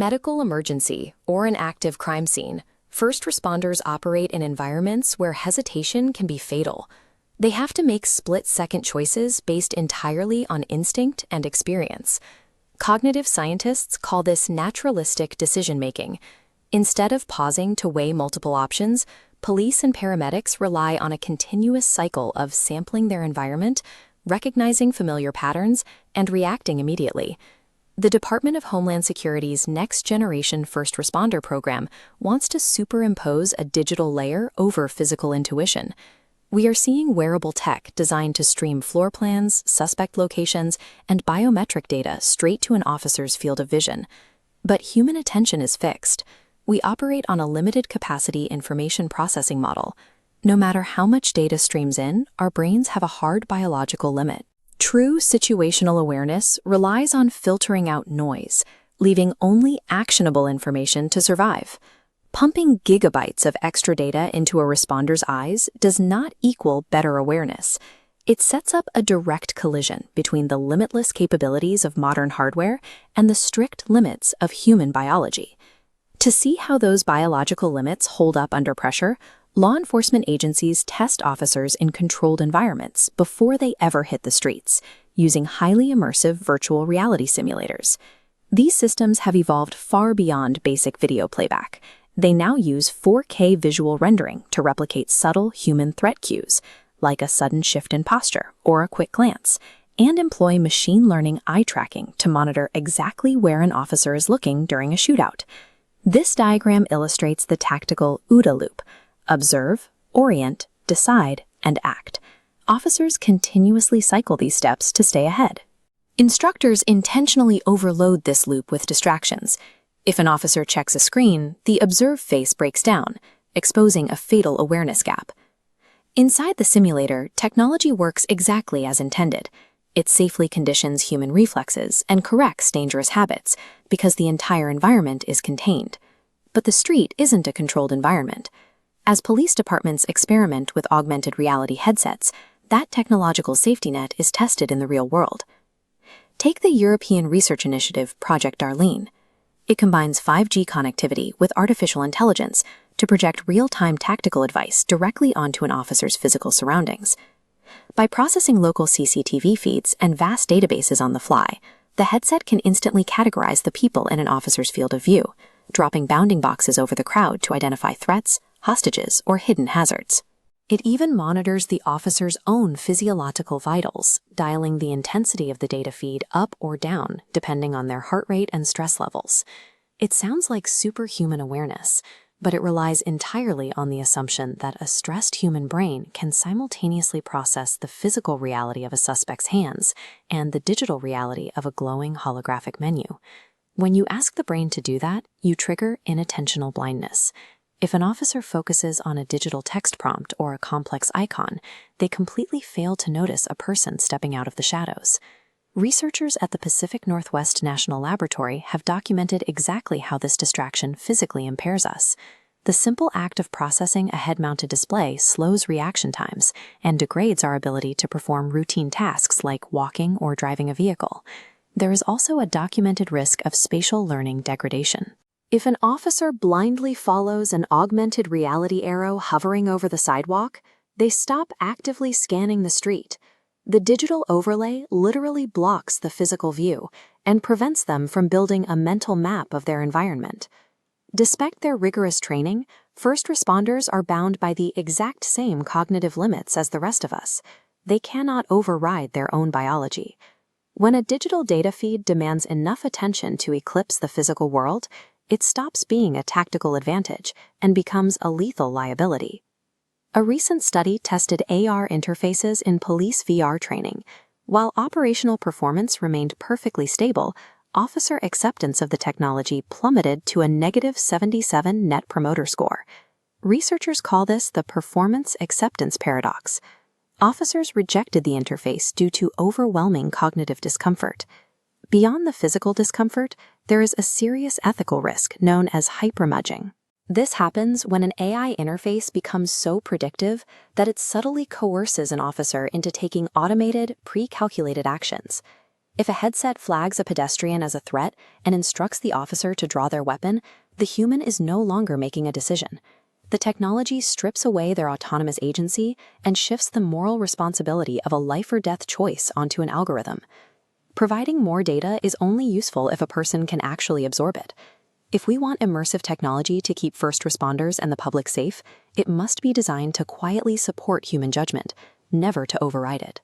medical emergency or an active crime scene, first responders operate in environments where hesitation can be fatal. They have to make split-second choices based entirely on instinct and experience. Cognitive scientists call this naturalistic decision-making. Instead of pausing to weigh multiple options, police and paramedics rely on a continuous cycle of sampling their environment, recognizing familiar patterns, and reacting immediately. The Department of Homeland Security's Next Generation First Responder program wants to superimpose a digital layer over physical intuition. We are seeing wearable tech designed to stream floor plans, suspect locations, and biometric data straight to an officer's field of vision. But human attention is fixed. We operate on a limited capacity information processing model. No matter how much data streams in, our brains have a hard biological limit. True situational awareness relies on filtering out noise, leaving only actionable information to survive. Pumping gigabytes of extra data into a responder's eyes does not equal better awareness. It sets up a direct collision between the limitless capabilities of modern hardware and the strict limits of human biology. To see how those biological limits hold up under pressure, law enforcement agencies test officers in controlled environments before they ever hit the streets, using highly immersive virtual reality simulators. These systems have evolved far beyond basic video playback. They now use 4K visual rendering to replicate subtle human threat cues, like a sudden shift in posture or a quick glance, and employ machine learning eye tracking to monitor exactly where an officer is looking during a shootout. This diagram illustrates the tactical OODA loop: observe, orient, decide, and act. Officers continuously cycle these steps to stay ahead. Instructors intentionally overload this loop with distractions. If an officer checks a screen, the observe phase breaks down, exposing a fatal awareness gap. Inside the simulator, technology works exactly as intended. It safely conditions human reflexes and corrects dangerous habits because the entire environment is contained. But the street isn't a controlled environment. As police departments experiment with augmented reality headsets, that technological safety net is tested in the real world. Take the European research initiative Project Darlene. It combines 5G connectivity with artificial intelligence to project real-time tactical advice directly onto an officer's physical surroundings. By processing local CCTV feeds and vast databases on the fly, the headset can instantly categorize the people in an officer's field of view, dropping bounding boxes over the crowd to identify threats, hostages, or hidden hazards. It even monitors the officer's own physiological vitals, dialing the intensity of the data feed up or down depending on their heart rate and stress levels. It sounds like superhuman awareness, but it relies entirely on the assumption that a stressed human brain can simultaneously process the physical reality of a suspect's hands and the digital reality of a glowing holographic menu. When you ask the brain to do that, you trigger inattentional blindness. If an officer focuses on a digital text prompt or a complex icon, they completely fail to notice a person stepping out of the shadows. Researchers at the Pacific Northwest National Laboratory have documented exactly how this distraction physically impairs us. The simple act of processing a head-mounted display slows reaction times and degrades our ability to perform routine tasks like walking or driving a vehicle. There is also a documented risk of spatial learning degradation. If an officer blindly follows an augmented reality arrow hovering over the sidewalk, they stop actively scanning the street. The digital overlay literally blocks the physical view and prevents them from building a mental map of their environment. Despite their rigorous training, first responders are bound by the exact same cognitive limits as the rest of us. They cannot override their own biology. When a digital data feed demands enough attention to eclipse the physical world, it stops being a tactical advantage and becomes a lethal liability. A recent study tested AR interfaces in police VR training. While operational performance remained perfectly stable, officer acceptance of the technology plummeted to a -77 Net Promoter Score. Researchers call this the performance acceptance paradox. Officers rejected the interface due to overwhelming cognitive discomfort. Beyond the physical discomfort, there is a serious ethical risk known as hypermudging. This happens when an AI interface becomes so predictive that it subtly coerces an officer into taking automated, pre-calculated actions. If a headset flags a pedestrian as a threat and instructs the officer to draw their weapon, the human is no longer making a decision. The technology strips away their autonomous agency and shifts the moral responsibility of a life or death choice onto an algorithm. Providing more data is only useful if a person can actually absorb it. If we want immersive technology to keep first responders and the public safe, it must be designed to quietly support human judgment, never to override it.